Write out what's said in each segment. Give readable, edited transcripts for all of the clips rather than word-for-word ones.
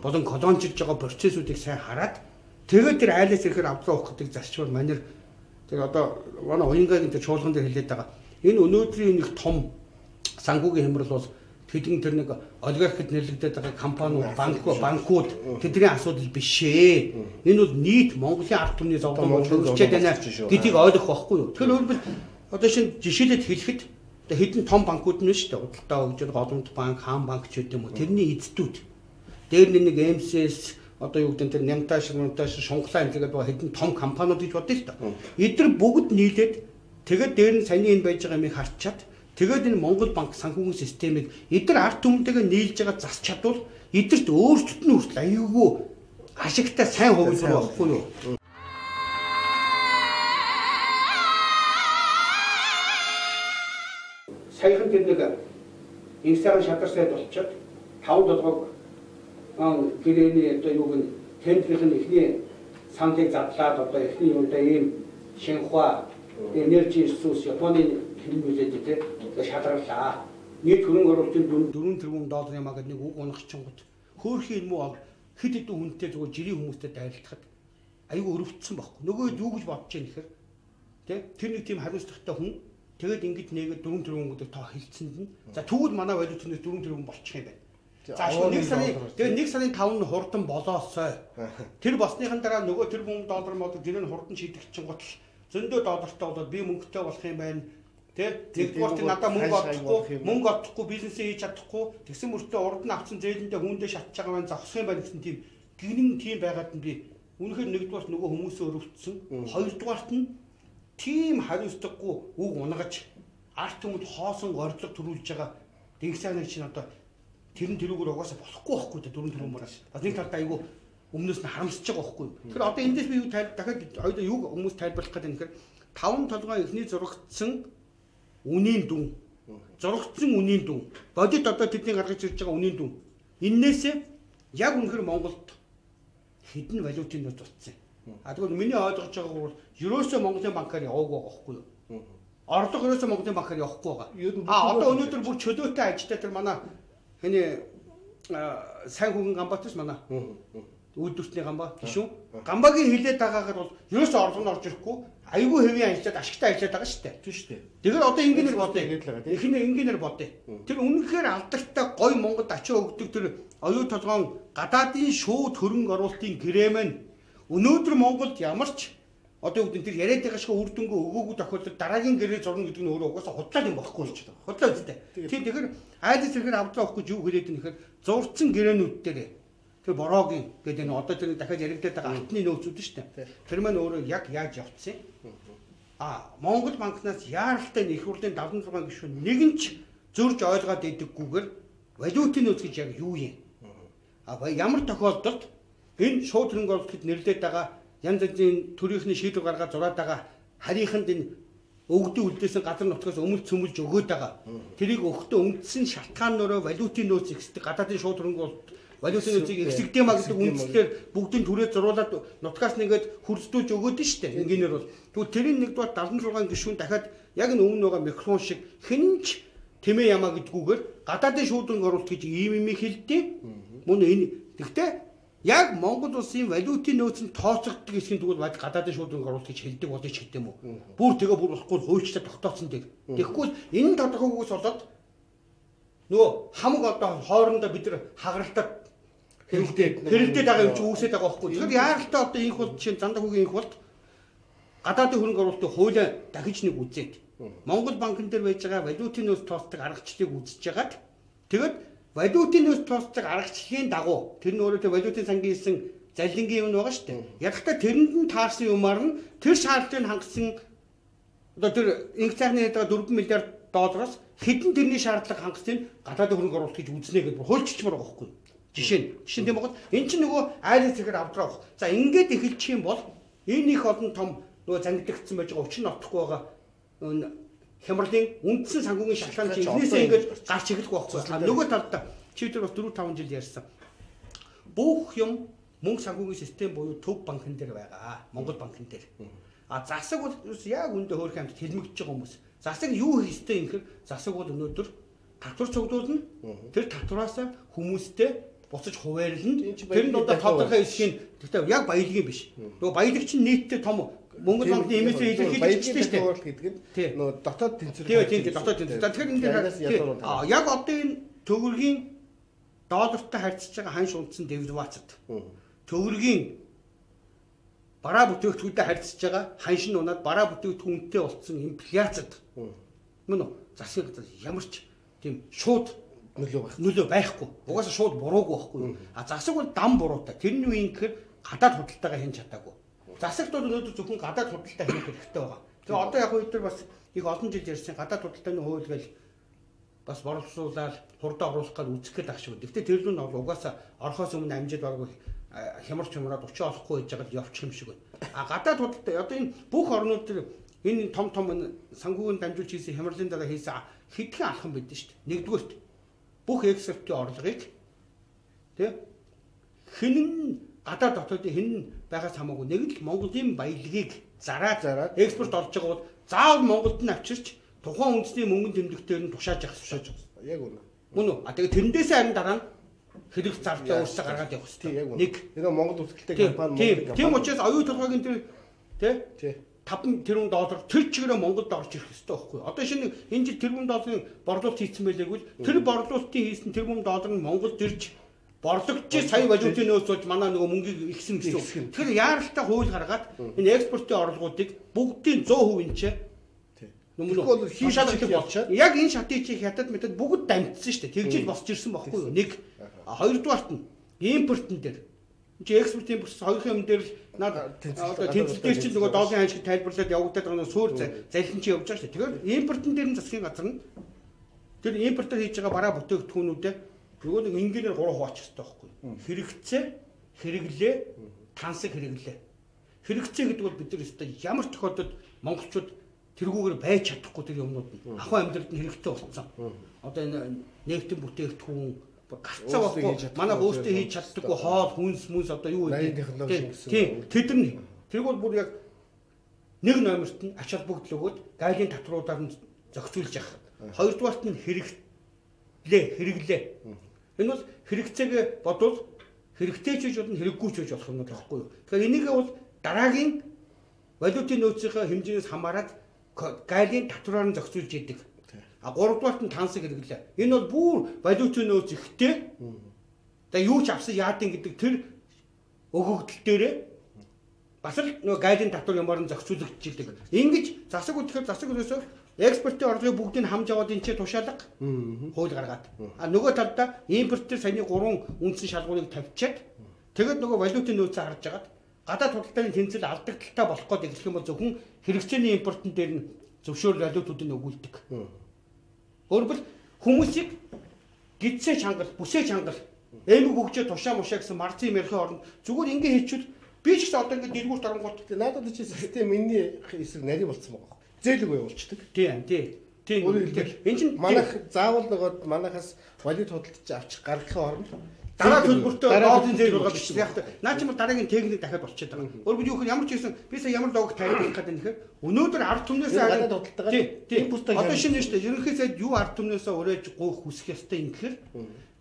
болон колонжилж байгаа процессуудыг сайн хараад тэгээд тэр айлаас ирэхээр авдраа уух гэдэг зарчмаар манер тэр одоо манай уянгагийн тэр чуулган дээр хэлээд байгаа. Энэ өнөөдрийн нэг том санхүүгийн хямрал бол хэдэн тэр нэг олигархид нэрлэгдээд байгаа компаниуд, банкуд тэдний асуудал биш ээ. Энэ бол нийт Монголын ард түмний зовлон хөрвүүлчихэд байна гэдгийг ойлгох байхгүй юу? Тэгэхээр өөрөлдвөл одоо шинэ жишээлээд хэлэхэд хэдэн том банкуд нь шүү дээ. Худалдаа хөгжил, Голомт банк, Хаан банк ч гэдэг юм уу. Тэрний эзэдүүд. Дээр нэг МСС одоо юу гэдэг тэр Нямташ, Шунхлаа энэ гэдэг хэдэн том компаниуд гэж бодъё л доо. Эдгээр бүгд нийлээд тэгээд дээр нь саяны энэ байж байгаа юмыг харчаад тэгээд энэ Монгол банк санхүүгийн системийг эдгээр ард түмэнтэйгээ нийлж байгаа зас чадвал эдгэрт өөрсдөд нь хүртэл аюулгүй ашигтай сайн хувилбар байхгүй юу? Саяхан тэр нэг инстаграм шатар сайд болчиход 5-7 гэрээний одоо юуг нь тендерийн эхний саналыг задлаад одоо эхний юундаа ийм Шинхуа энержи ресурс Японы хэлмэлээд тэ шалгарлаа. Нийт хөрөнгө оруулалтын 4 тэрбум доллар юмаа гэдэг нэг үг унагчингууд хөөрхийн юм уу хэд хэдэн хүнтэй зүгээр жирийн хүмүүстэй дайралтахад аюу өрөвдсөн байхгүй. Нөгөө юу гэж бодож байна гэхээр тэ тэр нэг тийм хариуцлагатай хүн тэгээд ингэж нэгээд 4 тэрбумуудыг тоо хилцэнд нь за тэгвэл манай валютынээс 4 тэрбум болчих юм байна. За нэг сарын 5 нь хурдан болоосой. Тэр болсныхан дараа нөгөө тэрбум доллар мод гэрээ нь хурдан шийдэгчин гутал зөндөө доллартай болоод би мөнгөтэй болох юм байна. Тэ нэгдүгээр надад мөнгө олохгүй бизнесээ хийж чадахгүй тэгсэн мөртөө урд нь авсан зээлэндээ хүндээ шатж байгаа маань зогсох юм байна гэсэн тийм гинэн тийм байгаад нь би үнэхээр нэгдүгээр нөгөө хүмүүсээ өрөвдсөн хоёрдугаарт нь тийм хариуцлагагүй үг унгаж арт түмэд хоосон ордлого төрүүлж байгаа Дэнгэсааны чинь одоо тэрэн тэрүүгээр угаасаа болохгүй байхгүй дээ 4 тэрүүмээр бас нэг талдаа айгүй өмнөөс нь харамсаж байгаа байхгүй. Тэгэхээр одоо эндээс би юу дахиад хоёул юу хүмүүс тайлбарлах гэдэг юм хэрэг 5 толгой эхний зурагдсан үнийн дүн. Зурагдсан үнийн дүн. Бодит одоо тэдний гаргаж ирж байгаа үнийн дүн. Иннээсээ яг үнэхээр Монголд хэдэн валютын нот утсан. А тэгвэл миний ойлгож байгаа бол ерөөсөө Монголын банкаар яваагүй байгаа байхгүй юу? Орлого ерөөсөө Монголын банкаар явахгүй байгаа. А одоо өнөөдөр бүр чөлөөтэй ажилтаа тэр манай хэний сайн хүүхэн Ганбаатарч манай үйлдвэртний Ганбаа гişүүн Ганбаагийн хилээд байгаагаар бол ерөөсөө орлого нь орж ирэхгүй айгүй хэвийн ажиллаад ашигтай ажиллаад байгаа шүү дээ. Тийм шүү дээ. Тэгэхээр одоо ингээнээр бодъё. Эхнээ ингээнээр бодъё. Тэр үнэхээр алдартай гой Монголд ачаа өгдөг тэр оюу толгоон гадаадын шууд хөрөнгө оруулалтын гэрээмэн өнөөдөр Монголд ямарч одоо үгдэн тэр яриад байгаа шиг үр дүнгээ өгөөгүй тохиолдолд дараагийн гэрээ зурна гэдэг нь өөрөө угаасаа худлаа юм багхгүй болж байна. Худлаа үстэй. Тийм тэгэхээр айдас зэрэг авдраа авахгүй юу хэлээд юм нэхэр зурцсан гэрээнүүд дээр тэр бороогийн гэдэг энэ одоо тэр дахиад яригдаад байгаа алтны нөөцүүд шүү дээ. Тэр маань өөрөө яг яаж явцсан юм? Монгол банкнаас яаралтай их хурлын 76 гишүүн нэгэн ч зөрж ойлгоод идэггүйгээр валютын нөөц гэж яг юу юм? Ямар тохиолдолд энэ шууд хөрөнгө оруулалт нэрлээд байгаа янз бүрийн төрийнхний шийдвэр гаргаад зураад байгаа харийнханд энэ өгдөө үлдээсэн газар нутгаас өмөл цөмөлж өгөөд байгаа. Тэрийг өгөхдөө үндсэн шалтгаанаараа валютын нөөц ихсдэг гадаадын шууд хөрөнгө оруулалт валютын нөөцийг ихсэгдэм а гэдэг үндслээр бүгдийн түрээ зуруулаад нутгаас нэгээд хурцдуулж өгөөд нь штэ. Ингээнээр бол тэгвэл тэрийн нэгдүгээр 76 гишүүн дахиад яг энэ өмнө байгаа микрофон шиг хинч тэмээ ямаа гэдгүүгээр гадаадын шууд хөрөнгө оруулалт гэж ийм хэлдэг. Мөн энэ тэгтээ яг Монгол улсын валютын нөөцөнд тооцогддог хэсгийн тэгвэл гадаадын шууд хөрөнгө оруулалт гэж хэлдэг болж ч гэдэм үү. Бүр тэгээ бүр болохгүй хуульчтай тогтооцсон дээр. Тэгэхгүй энэ тодорхойгоос болоод нөгөө хамаг одоо хоорондоо бид нар хагаралтад хэрэлдээд байгаа юм чи үүсээд байгаа байхгүй. Тэгэхээр яаралтай одоо инх бол жишээ зандаа хүүгийн инх бол гадаадын хөрөнгө оруулалтын хуулиа дахиж нэг үзээд Монгол банкн дээр байж байгаа валютын нөөц тооцдог аргачлалыг үзэж ягаад тэгээд валютын нөөц тооцдог аргачлалын дагуу тэр нь өөрөө валютын сангийн хийсэн заллингийн юм байгаа шүү дээ. Ядахта тэрэнд нь таарсан юмар нь тэр шаардлагыг хангасан одоо тэр инфляцны хэдэ 4 миллиард доллараас хэдэн тэрний шаардлага хангасан гадаадын хөрөнгө оруулалт гэж үзнэ гэдээ хуульчмаар байгаа байхгүй. Жишээ тийм бол эн чинь нөгөө айлын зэрэг авдраа авах. За ингээд эхэлчих юм бол энэ их олон том нөгөө зангидагдсан байж байгаа учир нь отохгүй байгаа хямралын үндсэн санхүүгийн шалтгаан чинь энэсээ ингээд гарч эхлэх байхгүй. Нөгөө талдаа чи тэр бас 4-5 жил ярьсан. Бүх юм мөнгө санхүүгийн систем буюу төв банкн дээр байгаа. Монгол банкн дээр. Засаг бол яг үндэ хөөрхөн амт хэлмэгдэж байгаа хүмүүс. Засаг юу хийх ёстой юм хэр засаг бол өнөөдөр татвар цуглуулна. Тэр татвараас хүмүүстэй буцаж хуваарлна. Тэр нь одоо тодорхой хэсгийн гэхдээ яг баялагын биш. Нөгөө баялагч нь нийтдээ том Монгол банкны эмээсээ илэрхийлж шүү дээ гэдэг нь нөгөө дотоод тэнцвэр. Тийм дотоод тэнцвэр. Тэгэхээр энэ яг одоо энэ төгрөгийн доллартай харьцаж байгаа ханш унтсан девальвацад төгрөгийн бараа бүтээгдэхүүнтэй харьцаж байгаа ханш нь унаад бараа бүтээгдэхүүнтэй болцсон инфляцид мөн үү засаг ямар ч тийм шууд нөлөө байхгүй. Угаасаа шууд буруугүй байхгүй. А засаг бол дам буруутай. Тэрний үеийн гэхээр гадаад худалдаага хийн чадаагүй. Засагт бол өнөөдөр зөвхөн гадаад худалдаа хийх хэрэгтэй байгаа. Тэгээ одоо яг үеэр бас их олон жил ярьсан гадаад худалдааны хууль гэж бас борлуулаад хурдан оруулах гэж үзэх гээд ах шиг. Гэхдээ тэр нь бол угаасаа орхоос өмнө амжид байгаагүй хямарч хямраад 30 олохгүй байж байгаа л явчих юм шиг байна. А гадаад худалдаа одоо энэ бүх орнууд төр энэ том санхүүгийн дамжуулж хийсэн хямралын дараа хийсэн хэдхэн алхам байдэн шүү дээ. Нэгдүгээрт бүх экспортын орлогыг тий хинэн гадаад дотоодын хинэн байгаас хамаагүй нэг л Монголын баялагийг зараад экспорт олж байгаа бол заавал Монголд нь авчирч тухайн үндэсний мөнгөнд тэмдэгтээр нь тушааж явах. Яг үнэ. Мөн үү? А тэгээ тэрнээсээ харин дараа нь хэрэг зардал өөрсдөө гаргаад явах хэрэгтэй. Нэг Монгол үйлдвэртэй компани тийм учраас оюун толгойн тэр тий 5 тэрбум доллар тэр чигээрээ Монголд орж ирэх хэрэгтэй байхгүй юу? Одоо шинэ энэ жил тэрбум долларын борлуулалт хийсэн байлээгүй тэр борлуулалтын хийсэн тэрбум доллар нь Монголд ирж борлогч сая валютын нөөц болж манай нөгөө мөнгийг ихсэн гэсэн. Тэгэхээр яаралтай хууль гаргаад энэ экспортын орлогуудыг бүгдийн 100% ч Тэгвэл хийж чаддаг болчиход яг энэ шатыг чи хятад метод бүгд дамжсан шүү дээ. Тэгжил босч ирсэн байхгүй юу? Нэг. Хоёрдугаарт нь импортын дээр. Чи экспорт импорт хоёрын юм дээр л наад одоо тэнцэл дээр чинь нөгөө долларын ханшиг тайлбарлаад явагдаад байгаа нь суур залхин чи явж байгаа шүү дээ. Тэгэхээр импортын дээр нь засгийн газар нь тэр импортоор хийж байгаа бараа бүтээгдэхүүнүүдэд нөгөө нэг ингээр 3 хуваачих хэрэгтэй байхгүй юу? Хэрэгцээ, хэрэглээ, тансаг хэрэглээ. Хэрэгцээ гэдэг бол бид нар өстой ямар тохиолдолд монголчууд тэргүүгээр байж чадахгүй тэр юмнууд нь ахуй амьдралд нь хэрэгтэй болсон. Одоо энэ нэгтэн бүтээгдэхүүн гарцаа болохгүй манай өөртөө хийж чаддаггүй хоол хүнс одоо юу гэдэг. Тийм тэд нар тэрг бол бүр яг нэг номерт нь ач холбогдол өгөөд гайлын татваруудаар нь зохицуулж явах. Хоёрдугаарт нь хэрэглээ. Энэ бол хэрэгцээгээ бодвол хэрэгтэй ч гэж болно хэрэггүй ч гэж болох юм байхгүй юу. Тэгэхээр энийг бол дараагийн валютын нөөцийн хэмжээс хамаарат гайлын татвараар нь зохицуулж идэг. А 3-дугаарт нь тансаг хэрэглээ. Энэ бол бүр валютын нөөц ихтэй. Тэгээ юу ч авсан яадын гэдэг тэр өгөгдөл дээрээ бас л нөгөө гайлын татвар юмар нь зохицуулагдж идэг. Ингэж засаг үтгэхээр засаг өсөв экспортын орлогыг бүгдийг хамж аваад энэ ч тушаалга хууль гаргаад. А нөгөө талдаа импортер саяны 3 үндсэн шалгуурыг тавьчаад тэгээд нөгөө валютын нөөцөө харж агаад гадаад худалдааны тэнцэл алдагдaltaй болох гээд эхлэх юм бол зөвхөн хэрэгцээний импортын дээр нь зөвшөөрөл валютуудыг өгүүлдэг. Өөрөөр хүмүүсийг гидсээ чангал, бүсээ чангал, эмэг хөгжөө тушаа мушаа гэсэн марцын юм ярихын оронд зүгээр ингэ хийчихвэл би ч гэсэн одоо ингэ дэлгүүрт оронгууд надад чи систем миний эсрэг нари болцсон байгаа. Зээлгүй явуулчихдаг. Тийм. Энэ чинь манайх заавал нөгөө манайхаас валют худалдаж авчих гаргахын оронд дараа төлбөртөө доодын зээл байгаа биш. Яг наа чи дараагийн техник дахиад болчиход байгаа. Өөрөөр юу гэхээр ямар ч юм би сая ямар логик тайлбарлах гэдэг нь тэгэхээр өнөөдөр ард түмнээс гадаад худалдаагаа тийм одоо шинэ шүү дээ. Ерөнхий сайд юу ард түмнээс урайж гоох хүсэх ёстой юм гэхээр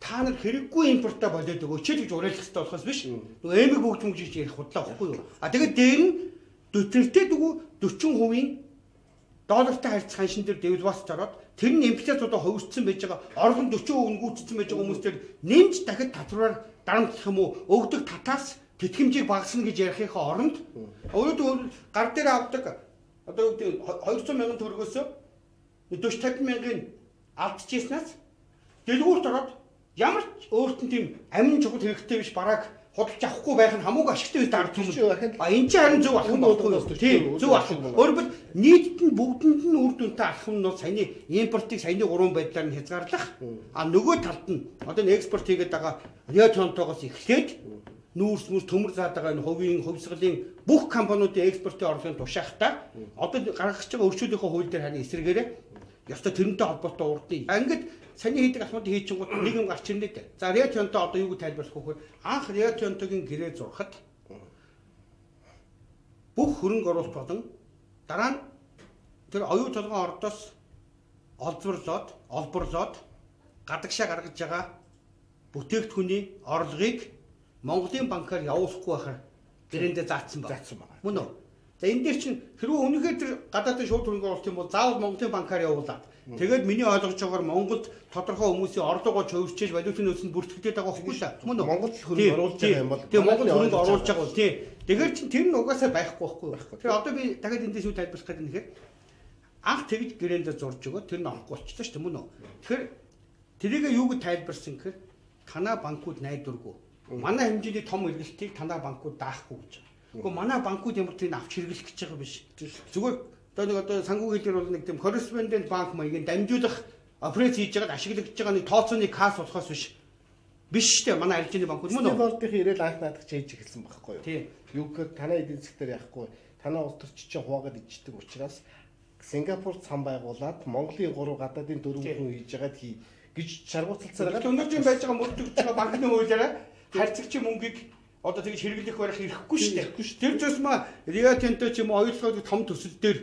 та нар хэрэггүй импортоо болоод өгөөч гэж уриалах ёстой болохоос биш. Нөгөө эмэг бүгд мөнгөж ярих худлаа байхгүй юу? А тэгээд дээр нь дөтөртэй дгүү 40% доллартай харьцах ханшин дээр девальвац зороод тэр нь инфляцид хувирцсан байж байгаа орлого нь 40% өнгүүцсэн байж байгаа хүмүүс дээр нэмж дахид татвараар дарамтлах юм уу өгдөг татаас тэтгэмжийг багасна гэж ярихынхаа оронд өөрөөр гар дээр авдаг одоо 200 мянган төгрөгөөс 40 мянган алдчихснаас дэлгүүрт ороод ямар ч өөрт нь тийм амин чухал хэрэгтэй биш бараг худалж авахгүй байх нь хамаагүй ашигтай үед ард түмэн. А энэ ч харин зөв алхам болохгүй юу? Тийм, зөв алхам. Өөрөөр нийтд нь бүгдэнд нь үр дүнтэй алхам нь саяны импортыг саяны 3 байдлаар нь хязгаарлах. А нөгөө талд нь одоо энэ экспорт хийгээд байгаа Рио Тинтогоос эхлээд нүүрс төмөр заад байгаа энэ хувийн хувьсгалын бүх компаниудын экспортын орлогын тушаахтаа одоо гаргаж байгаа өршөөлийнхөө хууль дээр харин эсрэгээрээ ёстой тэрнтэй холбоотой урдны. Ингээд саний хийдэг алхмуудыг хийчихгүүт нэг юм гарч ирнэ дээ. За Рио Тинто одоо юуг тайлбарлах вэ гэхээр анх Рио Тинтогийн гэрээ зурхад бүх хөрөнгө оруулалт болон дараа нь тэр оюун толгойн ордоос олборлоод гадагшаа гаргаж байгаа бүтээгдэхүүний орлогыг Монголын банкаар явуулахгүй байхаар гэрээндээ заасан байна. Мөн үү? За энэ дээр чинь хэрвээ үнэхээр тэр гадаадын шууд хөрөнгө оруулалт юм бол заавал Монголын банкаар явуулаад тэгээд миний ойлгож байгаагаар Монголд тодорхой хүмүүсийн орлогоо хувирчээж валютын нөөцөнд бүртгэдэг байгаа байхгүй шүү. Мөн үү? Монгол хөрөнгө оруулж байгаа юм бол тийм Монгол хөрөнгө оруулж байгаа бол тийм. Тэгэхээр чинь тэр нь угаасаа байхгүй байхгүй. Тэгэхээр одоо би дахиад эндээс юу тайлбарлах гэдэг нь нэхэр анх тэгж гэрээндээ зурж өгөө тэр нь орохгүй болчихлоо шүү дээ мөн үү? Тэгэхээр тэрийг юу гэж тайлбарсан гэхээр танаа банкуд найдваргүй. Манай хэмжээний том эргэлтийг танаа банкуд даахгүй гэж. Гэхдээ манай банкуд ямар тийм авч хэрэглэх гэж байгаа биш. Зүгээр одоо санхүүгийн хэлээр бол нэг тийм correspondent банк маягийн дамжуулах операц хийж байгаад ашиглагдж байгаа нэг тооцооны касс болохоос биш шүү дээ. Манай арилжааны банкуд мөн үү? Болдын ирээл анх наадах хийж эхэлсэн байхгүй юу? Тийм. Юу гэхээр танаа эдийн засгаар яахгүй. Танаа улс төрч чинь хуваагаад ичдэг учраас Сингапурт сан байгуулад Монголын 3 гадаадын 4 хүн хийж байгаад гэж шаргууцалцаар байгаа. Өнөөдрийн байж байгаа мөрдөгч байгаа банкны хуулиараа харьцагчийн мөнгийг одоо тэгж хэрэглэх барих ирэхгүй шүү дээ. Тэр зөсмө Рио Тинто ч юм уу оюутлогын том төсөл дээр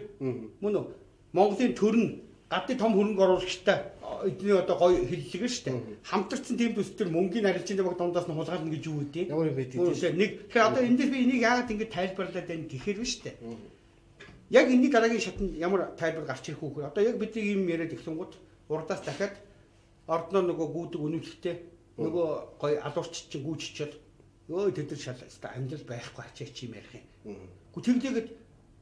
мөн үү Монголын төр нь гадны том хөрөнгө оруулагчтай эдний одоо гоё хэллэгээр шүү дээ. Хамтарсан тийм төсөл төр мөнгөний арилжааны баг дундаас нь хулгайлна гэж юу гэдэг. Ямар юм бэ тийм. Нэг тэгэхээр одоо эндээс би энийг яагаад ингэж тайлбарлаад байна гэхээр биш үү. Яг энэний дараагийн шатнд ямар тайлбар гарч ирэх үү. Одоо яг бидний юм яриад ихсэнгууд урдаас дахиад ордноо нөгөө гүйдэг үнэлэхтэй нөгөө гоё алуурч чинь гүйччихэл өө тэд нар шалаа амьдрал байхгүй ачаач юм ярих юм. Гэхдээ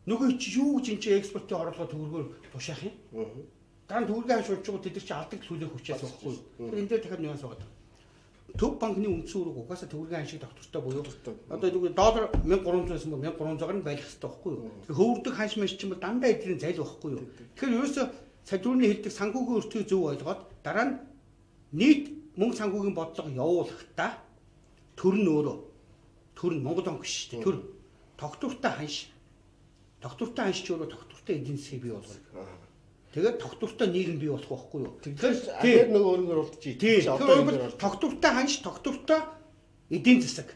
нөгөө чи юу гэж энэ экспортын орлогоо төгрөгөөр тушаах юм. Дан төгрөгийн хашуулж байгаа тэд нар чи алдаг сүлэх хүчээс байхгүй. Энэ дээр дахиад нюанс байгаа. Төв банкны үндсэн үүрэг угаасаа төгрөгийн хашиг доктортой буюу одоо нөгөө доллар 1300-аас мөр 1300-аар нь байх хэрэгтэй байхгүй юу. Хөвөрдөг ханш маш чинь бол дандаа эдрийн зайл байхгүй юу. Тэгэхээр ерөөсө садүрний хэлдэг санхүүгийн өртгийг зөв ойлгоод дараа нь нийт мөнгө санхүүгийн бодлого явуулахдаа төр нь өөрөө төр нь Монгол банк шүү дээ. Төр тогтвортой ханш ч өөрөө тогтвортой эдийн засгийг бий болгоно. Тэгээд тогтвортой нийгэм бий болох байхгүй юу? Тэгэхээр нөгөө өөрөөр урдчих. Тийм. Тогтвортой ханш, тогтвортой эдийн засаг.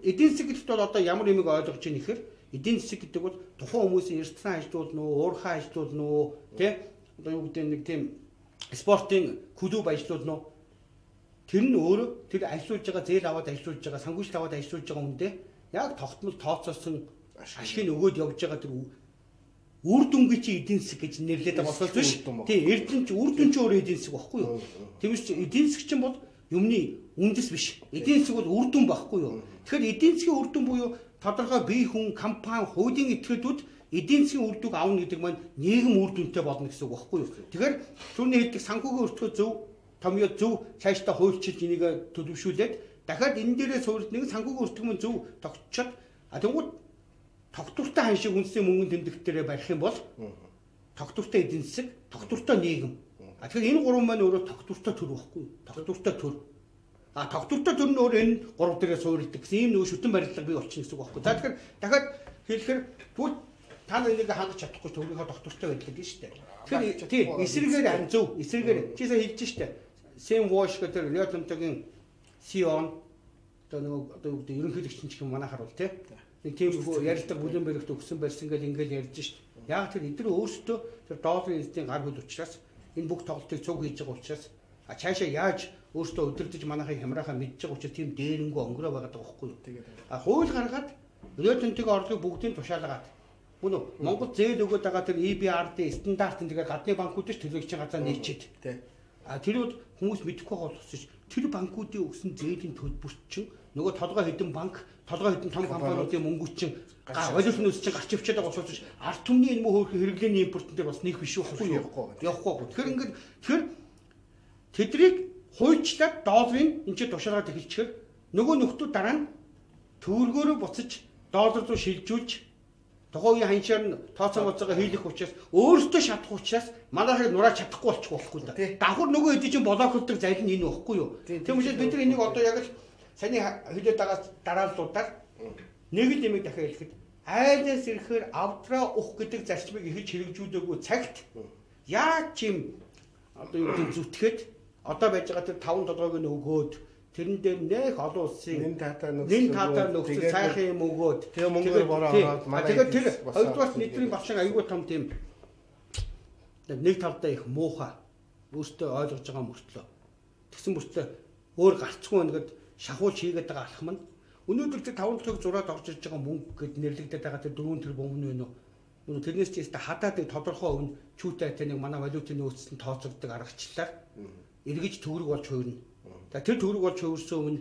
Эдийн засаг гэдэгт бол одоо ямар юмыг ойлгож байна гэхээр эдийн засаг гэдэг бол тухайн хүмүүсийн эрсдлэн ажилуулна уу, уурхай ажилуулна уу, тий? Одоо юу гэдэг нэг тийм спортын клуб ажилуулна уу? Тэр нь өөрөө тэр ажилуулж байгаа зээл аваад ажилуулж байгаа, санхүүжилт аваад ажилуулж байгаа хүндээ яг тогтмол тооцоосон ашиг нь өгөөд явж байгаа тэр үр дүнгийн чи эдийн засаг гэж нэрлэдэг болохоос биш. Тийм, эрдэнэ чи үр дүн чи өөрөө эдийн засаг байхгүй юу? Тэгвч эдийн засаг чинь бол юмны үндэс биш. Эдийн засаг бол үр дүн байхгүй юу? Тэгэхээр эдийн засгийн үр дүн буюу тодорхой бие хүн, компани, хуулийн этгээдүүд эдийн засгийн үр дүнг авна гэдэг маань нийгэм үр дүнтэй болно гэсэн үг байхгүй юу? Тэгэхээр түүний хэлдэг санхүүгийн өртгөө зөв томьёо зөв цаашдаа хуульчилж энийг төлөвшүүлээд дахиад энэ дээрээ суурилт нэг санхүүгийн өртөг мөн зөв тогтчод тэгвэл тогтвортой ханшиг үндэсний мөнгөнд тэмдэгтэрээ барих юм бол тогтвортой эдийн засаг, тогтвортой нийгэм. Тэгэхээр энэ гурван маань өөрөө тогтвортой төр байхгүй юу? Тогтвортой төр. Тогтвортой төр нь өөрөө энэ гурав дээрээ суурилдаг гэсэн ийм нөгөө шүтэн барилга бий болчихно гэсэн үг байхгүй юу? За тэгэхээр дахиад хэлэхээр тэгвэл та энийг хангаж чадахгүй төгрөгийнхөө тогтвортой байдаг гэж шүү дээ. Тэгэхээр тийм эсрэгээр зөв эсрэгээр чи сая хэлж штэ. Сэм Вош гэдэг Рио Тинтогийн CEO одоо юу гэдэг ерөнхийлөгч ч юм манайхаар бол тийм нэг тийм ярилдаг бүлээн баригт өгсөн барьсан гэж ингээл ярьж штт. Яг тэр эдгээр өөрсдөө тэр долларын эзний гар хөл учраас энэ бүх тоглолтыг цуг хийж байгаа учраас цаашаа яаж өөрсдөө өдөрдөж манайхыг хямраахаа мэдж байгаа учраас тийм дээрэнгөө өнгөрөө байгаад байгаа байхгүй юу. Хууль гаргаад Рио Тинтогийн орлогыг бүгдийг тушаалгаад мөн үү Монгол зээл өгöd байгаа тэр EBRD стандартын тэгээ гадны банкудаас төлөвлөгчийн газар нийчээд тэр үед хүмүүс мэдэхгүй болохсоч тэр банкуудын өгсөн зээлийн төлбөрт чинь нөгөө толгой хэдэн банк толгой хэдэн том компаниудын мөнгүүд чинь валютын үс чинь гарч өвчээд байгаа учраас ард түмний энэ мөн хэрэглээний импортын дээр бас нэг биш байхгүй юу явахгүй. Тэгэхээр ингээд тэдрийг хуйчлаад долларын энэ чинь тушаалгаад эхэлчихээр нөгөө нөхдүүд дараа нь төгрөгөөрөө буцаж доллар руу шилжүүлж тухайн ханшаар нь тооцоо моцоогоо хийлэх учраас өөртөө шатах учраас манайхыг нурааж чадахгүй болчих болохгүй да. Давхар нөгөө хэдий чинь блоклдог зайл нь энэ байхгүй юу? Тийм учраас бид нар энийг одоо яг л саний хэлээд байгаа дарааллуудаар нэг л нэмийг дахиад хэлэхэд айлаас ирэхээр авдраа ух гэдэг зарчмыг эхэлж хэрэгжүүлээгүй цагт яаж юм одоо юу гэдэг зүтгээд одоо байж байгаа тэр 5 толгойг нь өгөөд тэрэн дээр нэх олон улсын нэн татаа нөхцөл сайхан юм өгөөд тэгээ мөнгөөр бороо аваад манай тэгээд тэр хоёрдугаар нийтийн багшин аюулгүй том тийм нэг талдаа их муухай өөртөө ойлгож байгаа мөртлөө тэгсэн мөртлөө өөр гарцгүй ингээд шахуулж хийгээд байгаа алхам нь өнөөдөр тэр 5 зураад орж ирж байгаа мөнгө гэд нэрлэгдээд байгаа тэр 4 тэрбум өмнө нь юу тэрнээс ч яста хадаад нэг тодорхой өвн чүүтэй нэг манай валютын нөөцөнд тооцогддог аргачлалаар эргэж төгрөг болж хувирна. Тэр төгрөг болж хувирсан өмнө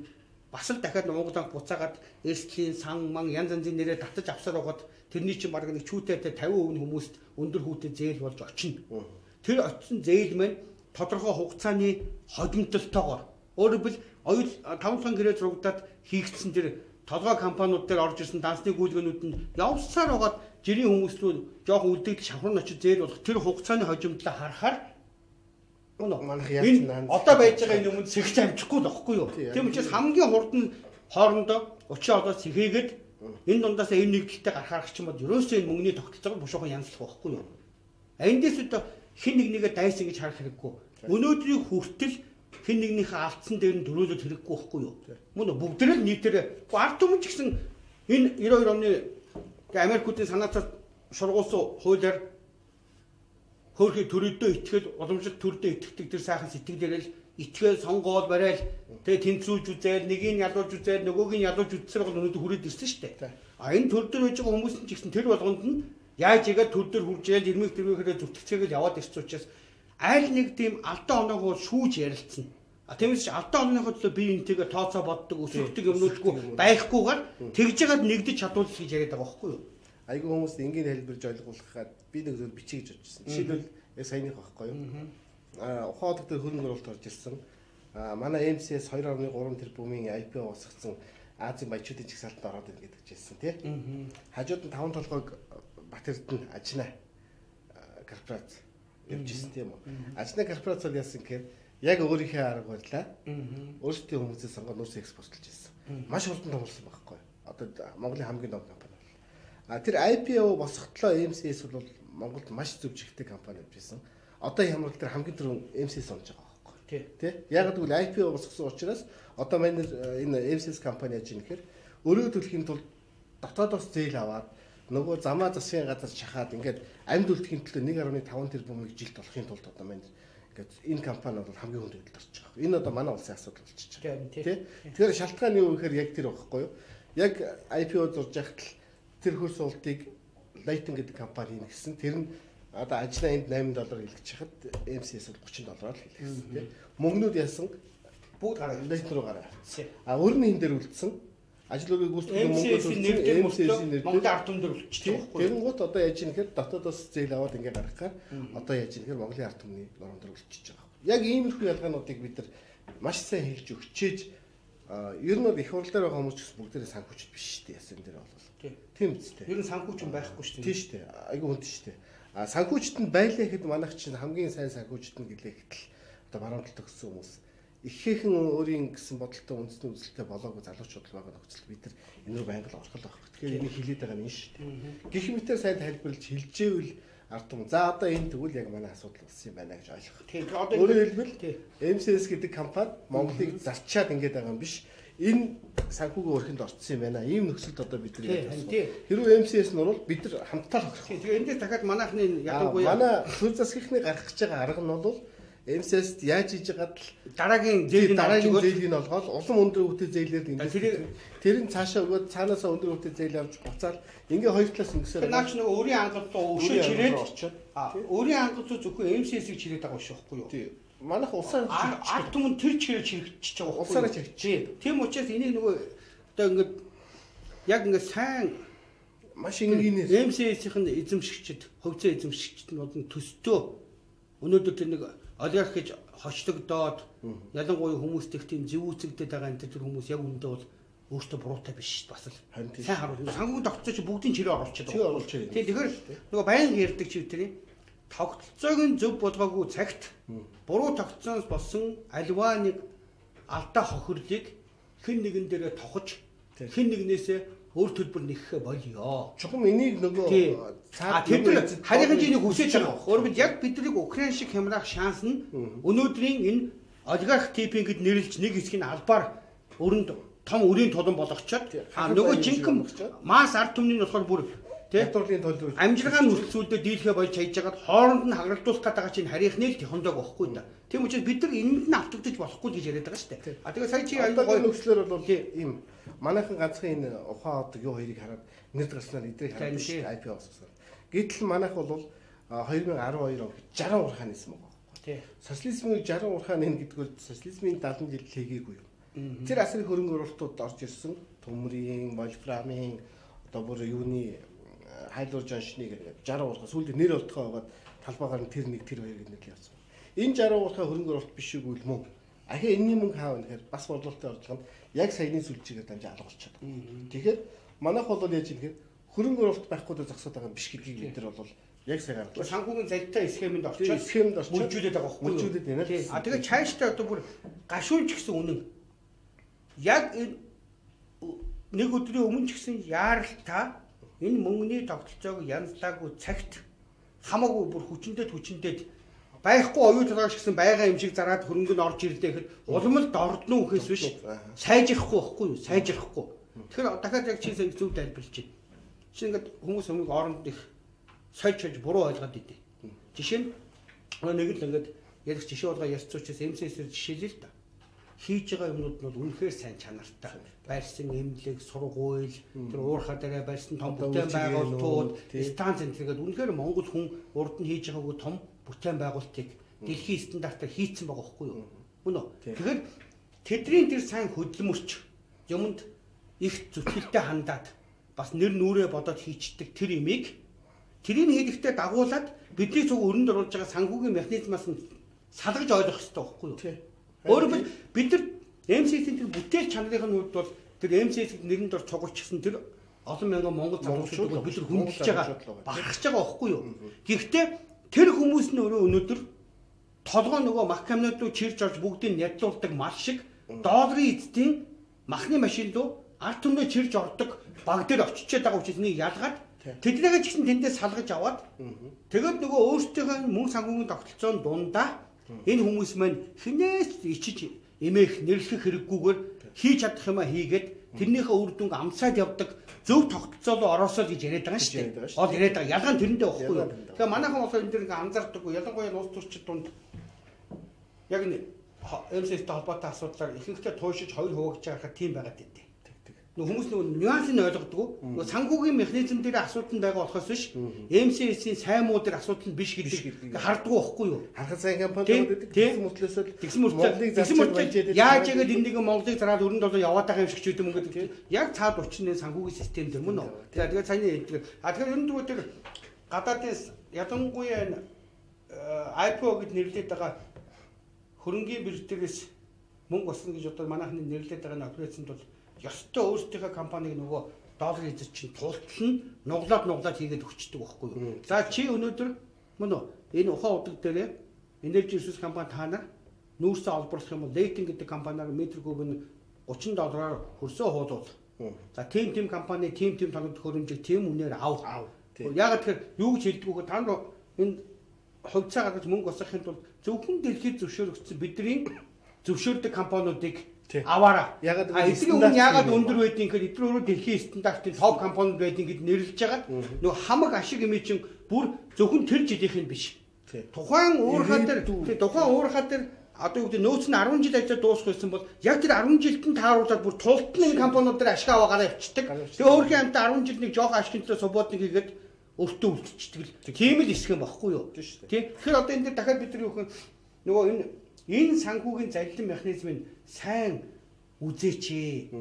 бас л дахиад Монгол банк буцаагаад эслийн сан ман янз янзын нэрээр татаж авсаар байгаад тэрний чинь баг нэг чүүтэй 50% хүмүүст өндөр хүүтэй зээл болж очино. Тэр очисон зээл маань тодорхой хугацааны hodимтолтойгоор өөрөөр хэлбэл оюул 5 цагийн гэрээ зурагдаад хийгдсэн тэр толгой компаниуд дээр орж ирсэн дансны гүйлгээнүүд нь явсаар байгаад жирийн хүмүүс рүү жоохон үлдэгдэл шавхрын очиж зээл болох тэр хугацааны хожимдлаа харахаар энэ одоо байж байгаа энэ өмнө сэгч амжихгүй л واخгүй юу. Тийм учраас хамгийн хурдан хоорондоо 30 одоос сэхээгээд энэ дундаас энэ нэгдэлтэй гарахаар ч юм бол ерөөсөө энэ мөнгөний тогтолцоог бушуухан янзлах واخгүй юу. Эндээс одоо хин нэг нэгэ дайсан гэж харах хэрэггүй. Өнөөдрийн хүртэл хин нэгнийхээ алдсан дээр нь дөрөөлөд хэрэггүй واخгүй юу. Мөн бүгдээ л нийтээр ард түмэн ч гэсэн энэ 92 оны Америкуудын санаатаар шургуулсан хуулиар хөөрхий төрөдөө итгэл уламжлалт төрдөө итгэдэг тэр сайхан сэтгэлээрэл итгээл сонгоод барайл тэгээ тэнцвүүлж үзээл нэгийг ялуулж үзээл нөгөөг нь ялуулж үзсээр бол өнөөдөр хүрээд ирсэн шүү дээ. А энэ төр дээр байж байгаа хүмүүс нь ч гэсэн тэр болгонд нь яаж игээд төр дээр хуржээл ирмэг тэрвэхээрээ зүтгэцгээгээл яваад ирсэн учраас аль нэг тийм алдаа оноогоо шүүж ярилцсан. А тиймээс ч алдаа оноогоо төлөө би энтэйгээ тооцоо боддог өсөлтөг юмнуудгүй байхгүйгээр тэгж яагаад нэгдэж чадуулж гэж яриад байгаа байхгүй юу? Айгүй хүмүүст энгийн хэлбэрж ойлгуулахад би нэг зүйл бичиж гэж бодчихсон. Жишээлбэл саяных байхгүй юу? Ухаалаг дээр хөрөнгө оруулалт орж ирсэн. Манай MCS 2.3 тэрбумын IPO босгоцсон Азийн баячуудын чигсалтанд ороод ир гэдэг хэлсэн тий. Хажууд нь 5 толгойг Бат Эрдэнэ Ажна корпорац явж ирсэн тийм үү. Ажна корпорац бол яасан гэхээр яг өөрийнхөө арга барилаа. Өөрсдийн хүмүүсээс сонгоод нөөц экспортлж ирсэн. Маш хурдан томорсон байхгүй юу? Одоо Монголын хамгийн том компани. Тэр IPO босготлоо MCS бол Монголд маш зөв чигтэй компани явж ирсэн. Одоо ямар л тэр хамгийн түрүүн MCS онж байгаа байхгүй тий. Яг гэвэл IPO босгосон учраас одоо манай энэ MCS компани яаж юм гэхээр өрөө төлөхийн тулд дотоодоос зээл аваад нөгөө замаа засгийн газар шахаад ингээд амьд үлдэхийн төлөө 1.5 тэрбумыг жилд болохын тулд одоо манай ингээд энэ компани бол хамгийн хүнд байдалд орж байгаа. Энэ одоо манай улсын асуудал болчихж байгаа. Тий. Тэгэхээр шалтгаан юу гэхээр яг тэр байхгүй юу? Яг IPO зурж яхад л тэр хөрс суултыг Layton гэдэг компани нэгсэн. Тэр нь одоо ажлаа энд $8 хэлгэж хахад MCS бол $30 хэлсэн тийм. Мөнгнүүд яасан бүгд гараа Layton руу гараа. А өөр нь энэ дээр үлдсэн. Ажил үрийг гүйцэтгэх мөнгөд Монголын ард түмэн дээр үлдчихсэн байхгүй юу? Тэгэнгუთ одоо яаж юм гэхээр дотоодоос зээл аваад ингээ гаргахаар одоо яаж юм гэхээр Монголын ард түмний норм дээр үлдчихэж байгаа. Яг иймэрхүү ялгаануудыг бид нар маш сайн хэлж өгчээж ер нь их хурл дээр байгаа хүмүүс ч гэсэн бүгдээрээ санхүүчд биш шүү дээ. Ясан дээр бол. Тийм үстэй. Ер нь санхүүч юм байхгүй шүү дээ. Тийм шүү дээ. Айгу хүнд шүү дээ. А санхүүчд нь байлаа гэхэд манайх чинь хамгийн сайн санхүүчд нь гэлээ гэтэл одоо баруун талд төгссөн хүмүүс ихээхэн өөрийн гэсэн бодолтой үндэсний үзэлтэй болоогүй залуучууд байгаа нөхцөлд бид нар энэ рүү байнга орох л байна. Тэгэхээр энийг хилээд байгаа нь шүү дээ. Гэх мэтээр сайн тайлбарлаж хэлжээвэл ард түмэн за одоо энэ тэгвэл яг манай асуудал болсон юм байна гэж ойлгох. Тийм. Одоо өөрөөр хэлбэл MCS гэдэг компани Монголыг зарчаад ингээд байгаа юм биш. Энэ санхүүгийн өрхөнд орцсон юм байна. Ийм нөхцөлд одоо бид нар яаж байна. Хэрвээ MCS нь бол бид нар хамтдаа л хөрөх. Тэгээ эндээс дахиад манайхны ядуугүй манай төр засгийнхны гаргах гэж байгаа арга нь бол MCS-д яаж хийж байгаад л дараагийн зээлийг нь олгоод улам өндөр хөвтэй зээлээр ингээд тэр нь цаашаа өгөөд цаанаасаа өндөр хөвтэй зээл авч буцаад ингээ хоёр талаас ингэсээр наач нөгөө өөрийн хангалттай өшөө чирээд өөрийн хангалттай зөвхөн MCS-ийг чирээд байгаа шүү байхгүй юу? Тийм. Манайх улсаар ард түмэн тэр чирээ чирэгдчихэж байгаа байхгүй юу? Улсаараа чирэгдэж. Тийм учраас энийг нөгөө одоо ингээд яг ингээд сайн маш энгийнээс MCS-ийн эзэмшигчд, хөвцөө эзэмшигчд нь бол төстөө өнөөдөр тэр нэг олигарх гэж хочлогдоод ялангуяа хүмүүстэх тийм зэвүүцэгдээд байгаа энэ төр хүмүүс яг үндэ бол өөртөө буруутай биш бас л сайн харуулна. Санхүүгийн тогтолцоо чи бүгдийн чирээ оруулчихад байгаа. Тийм тэгэхээр нөгөө баян ярьдаг чи тэрийн тогтолцоог нь зөв болгоогүй цагт буруу тогтцооноос болсон альва нэг алдаа хохирлыг хэн нэгэн дээрээ тохож хэн нэгнээсээ өөр төлбөр нэххэ болёо. Чухам энийг нөгөө тэр харийнхын жинийг хүсэж байгаа. Өөрөөр яг биднийг Украин шиг хямрах шанс нь өнөөдрийн энэ олигарх типийн гэд нэрлж нэг хэсгийн албаар өрөнд том өрийн тулан болгочоод нөгөө жинхэнэ масс ард түмний болохоор бүр Ядуурлын төлөв амжиргааны үргэлжлүүлэлтэд дийлхэ болж хайж байгаад хооронд нь хагаралдуулах гэдэг чинь харийнхны л тихондоог واخгүй да. Тийм учраас бид нар энэнд нь автагдаж болохгүй гэж яриад байгаа шүү дээ. А тэгээ сая чи аюулгүй нөхцлөөр бол ийм манайхан ганцхан энэ ухаан одог юу хоёрыг хараад нэр гарснаар эдрийг хараад шүү дээ IP болсоосоо. Гэтэл манайх бол 2012 он 60 урхаан нисэн байгаа. Тий. Социализмын 60 урхаан нэн гэдэг бол социализмын 70 жил хийгээгүй юу. Тэр асрын хөрөнгө оруулалтууд орж ирсэн төмрийн, вольфрамын одоо бүр юуны хайлуур жаншны гэдэг 60 урхаа сүүлд нэр олдохоо байгаад талбайгаар нь тэр нэг тэр хоёр гэж нэрлээ явсан. Энэ 60 урхаа хөрөнгө оруулалт биш үгүй л мөн. Ахи энэний мөнгө хаав гэхээр бас борлуулалтын ордлого нь яг саяны сүлжээгээр дамжаа алгуулчихад байгаа. Тэгэхээр манайх бол яаж юм гэхээр хөрөнгө оруулалт байхгүй дэ зогсоод байгаа юм биш гэдгийг бид нар бол яг сайн гаргав. Санхүүгийн залтай схемэнд орчоод мөржүүлээд байгаа байхгүй юу? Мөржүүлээд байна л. А тэгээ цаашдаа одоо бүр гашуунч гэсэн үнэн. Яг энэ нэг өдрийн өмнө ч гэсэн яаралтай энэ мөнгөний тогтолцоог янзлаагүй цагт хамаагүй бүр хүчнэд байхгүй оюу талаач гэсэн байгаа юм шиг зараад хөрөнгө нь орж ирлээ гэхэд улам л дордно үхээс биш сайжрахгүй байхгүй юу? Сайжрахгүй. Тэгэхээр дахиад яг чинь зөв тайлбарлаж байна. Чи ингээд хүмүүс өмнө оронд их сольж буруу ойлгоод идэв. Жишээ нь нэг л ингээд ярих жишээ болгоо ярьцуучаас МСС-ээр жишээлээ л да. Хийж байгаа юмнууд нь үнэхээр сайн чанартай. Барьсан эмнэлэг, сургууль, тэр уурхаа дээр барьсан том бүтээн байгуулалтууд, станц энтергээд үнэхээр Монгол хүн урд нь хийж байгаагүй том бүтээн байгуулалтыг дэлхийн стандартаар хийцэн байгаа байхгүй юу? Мөн үү? Тэгэхээр тэдний тэр сайн хөдөлмөрч юмд их зүтгэлтэй хандаад бас нэр нүрээ бодоод хийчдэг тэр имийг тэрийг хийхдээ дагуулад бидний цуг өрөнд оруулж байгаа санхүүгийн механизмаас нь салгаж ойлгох хэрэгтэй байхгүй юу? Өөрөөр бид нар МСС-ийн тэр бүтээл чанарын хувьд бол тэр МСС-ийг нэрэнд ор цугулчихсан тэр олон мянган монгол залуучууд бид нар хүндэлж байгаа багахж байгаа байхгүй юу? Гэхдээ тэр хүмүүс нь өнөөдөр толгой нөгөө махкамнууд руу чирж орж бүгдийг нядлуулдаг мал шиг долларын эзэдийн махны машин руу ард түмнээ чирж ордог баг дээр очичээд байгаа учраас нэг ялгаад тэднийгээ ч гэсэн тэндээс салгаж аваад тэгээд нөгөө өөрсдийнхөө мөнгө санхүүгийн тогтолцооны дундаа энэ хүмүүс маань хинээс ичиж эмээх нэрлэх хэрэггүйгээр хийж чадах юмаа хийгээд тэрнийхээ үр дүнг амсаад явдаг зөв тогтолцоо руу ороосоо гэж яриад байгаа шүү дээ. Ол яриад байгаа. Ялгаа нь тэрэндээ байхгүй юу? Тэгэхээр манайхан бол энэ дэр ингээ анзаардаггүй. Ялангуяа улс төрчид дунд яг энэ МСС-тэй холбоотой асуудлаар ихэнхдээ туушиж хоёр хуваагдж байгаа тийм байгаад байдیں۔ Хүмүүс нөгөө нюансыг ойлгодгоо. Нөгөө санхүүгийн механизм дээр асуудал нь байгаа болохоос биш МСС-ийн сайн муу дээр асуудал нь биш гэдэг хардггүй байхгүй юу? Харахад сайн компаниуд гэдэг тэгсэн мөртлөөс яаж яагаад энийг Монголыг зараад өрөнд болоо яваад байгаа юм шиг ч үгүй юм гэдэг. Яг цаад учир нь санхүүгийн систем дээр мөн үү? Тэгээд саяны тэгэхээр ер нь дөрөв тэр гадаадын ялангуяа IPO гэд нэрлэдэг байгаа хөрөнгийн бирждээс мөнгө олсон гэж одоо манайхны нэрлэдэг байгаа операцэнд бол ёстой өөрсдийнхөө компаниг нөгөө доллар эзэж чинь тултал нь нуглаад хийгээд өгчдөг байхгүй юу. За чи өнөөдөр мөн үү энэ ухаан удаг дээр Energy Resource компани та нар нүүрсээ олборлох юм бол Leighton гэдэг компаниар метр куб нь $30 хөрсөө хуулуул. За тийм компани тийм тоног хөрөмжийг тийм үнээр ав. Яагаад тэгэхээр юу гэж хэлдэг вэ? Та нар энэ хувьцаа гаргаж мөнгө олсохын тулд зөвхөн дэлхийд зөвшөөрөгдсөн бидний зөвшөөрдөг компаниудыг аваараа. Эдгээр үнэ яагаад өндөр байдгийг гэхээр эдгээр өөрөө дэлхийн стандартын топ компаниуд байдгийг гэд нэрлэж байгаа. Нөгөө хамаг ашиг юм чинь бүр зөвхөн тэр жилийнх нь биш. Тухайн уурхаа дээр одоо юу гэдэг нөөц нь 10 жил ажиллаж дуусах байсан бол яг тэр 10 жилд нь тааруулаад бүр тултны компаниуд дээр ашиг аваагаа явчихдаг. Тэгээ өөрхийн амтаа 10 жил нэг жоох ашигтай субботник хийгээд өөртөө үлдчихдэг. Тийм л хэсэг юм багхгүй юу? Тийм. Тэгэхээр одоо энэ дээр дахиад бид нар юу гэх нөгөө энэ санхүүгийн зарилан механизмыг сайн үзээч.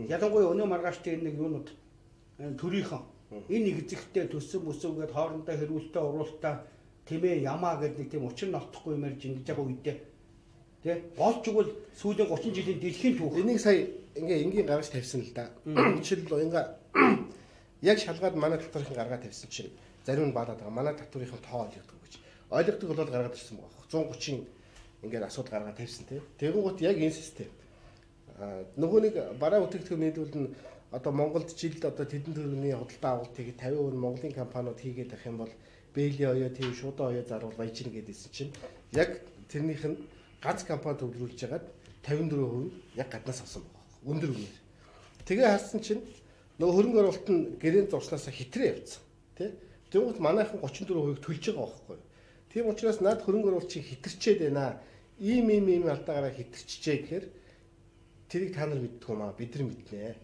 Ялангуяа өнөө маргааштай энэ нэг юунууд төрийнхэн энэ нэгзэгтэй төсөв мөсөвгээд хоорондоо хэрүүлэлтээ уруултаа тэмээ ямаа гэдэг нэг тийм учир нь олдохгүй юмэр жингэж байгаа үедээ тий болж игэл сүүлийн 30 жилийн дэлхийн түүх энийг сая энгийн гаргаж тавьсан л да. Жишээл яг шалгаад манай татврын гаргаад тавьсан чинь зарим нь баадаад байгаа. Манай татврын тоо ойлгодог гэж. Ойлгодог бол гаргаад ирсэн байгаа. 130 ингээд асуудал гаргаад тавьсан тий. Тэгэнгუთ яг энэ систем. Нөгөө нэг бараа бүтээгдэхүүн нийлүүл нь одоо Монголд жилд одоо тэдэн төрлийн худалдаа авалтыг 50% Монголын компаниуд хийгээд авах юм бол Бээлийн оёо тийм шуудаа оёо заруул баяж ин гэдээсэн чинь яг тэрнийх нь ганц компани төвлөрүүлж хагаад 54% яг гаднаас авсан байгаа. Өндөр үнээр. Тэгээ харсан чинь нөгөө хөрөнгө оруулалт нь гэрээнд зурснаас хитрээ явцсан. тий. Тэгвэл манайхан 34% төлж байгаа байхгүй юу? Тийм учраас над хөрөнгө оруулагчийг хитэрчээд байна. Ийм алдаагаараа хитэрчжээ гэхээр тэрийг та нар мэддэг юм аа, бид нар мэднэ.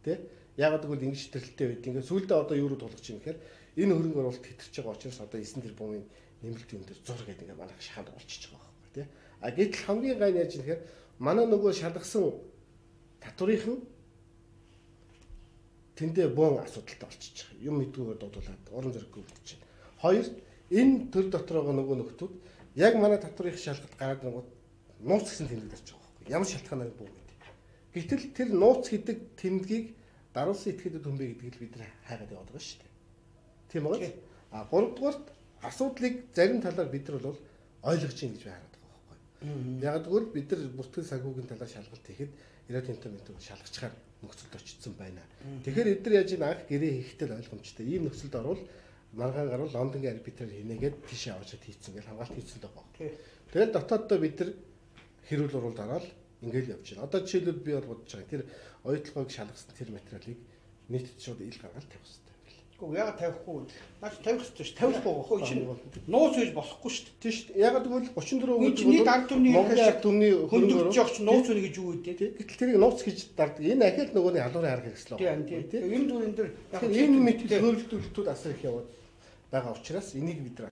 Тэ? Яагаад гэвэл ингэж хитэрэлтэй байд. Ингээд сүүлдээ одоо юу руу тулгаж юм гэхээр энэ хөрөнгө оруулалт хитэрч байгаа учраас одоо 9 тэрбумын нэмэлт юм дээр зур гэдэг ингээд манайх шахаад болчихж байгаа байхгүй тий. А гэтэл хамгийн гай нь яаж юм гэхээр манай нөгөө шалгасан татврынхан тэндээ буун асуудалтай болчихж байгаа. Юм мэдгүйгээр дуудуулаад орон зөрөггүй үлдчихэв. Хоёр энэ төр дотор байгаа нөгөө нөхдүүд яг манай татврын шалгалт гараад ирэнгүүт нууц гэсэн тэмдэг тарж байгаа байхгүй. Ямар шалтгаанаар бүү гэдэг. Гэтэл тэр нууц гэдэг тэмдгийг даруулсан этгээдэд хүмбэ гэдгийг бид нар хайгаад яваад байгаа шүү дээ. Тийм үү? А гуравдугаарт асуудлыг зарим талаар бид нар бол ойлгож чинь гэж хараад байгаа байхгүй. Яг тэгвэл бид нар бүртгэл санхүүгийн талаар шалгалт хийхэд ирээд тэмдэг шалгачаар нөхцөлд очсон байна. Тэгэхээр эдгээр яаж ин анх гэрээ хийхдээ ойлгомжтой. Ийм нөхцөлд орвол маргаан гарвал Лондонгийн арбитраар хийнэгээд тийшээ аваад хийцэн гэж хамгаалт хийсэн байгаа байхгүй. Тэгэл дотооддоо бид нар хэрүүл уралд ороод ингээл явж байна. Одоо жишээлбэл би бол бодож байгаа. Тэр оюутлогыг шалгасан тэр материалыг нийтэд шууд ил гаргаад тавих хэрэгтэй. Гэхдээ яагаад тавихгүй вэ? Наач тавих хэрэгтэй ш. Тавихгүй байхгүй чинь нууц гэж болохгүй ш. Тийм ш. Яагаад гэвэл 34% нийт ард түмний Монголын ард түмний хөрөнгө оруулагч нууц үнэ гэж юу вэ? Гэтэл тэрийг нууц гэж дарддаг. Энэ ахил нөгөөний халуурын арга хэрэгсэл байна. Тийм. Энэ дүрэн дээр яг энэ мэтгэл хөрөлтөлтүүд асар их яваад байгаа учраас энийг бид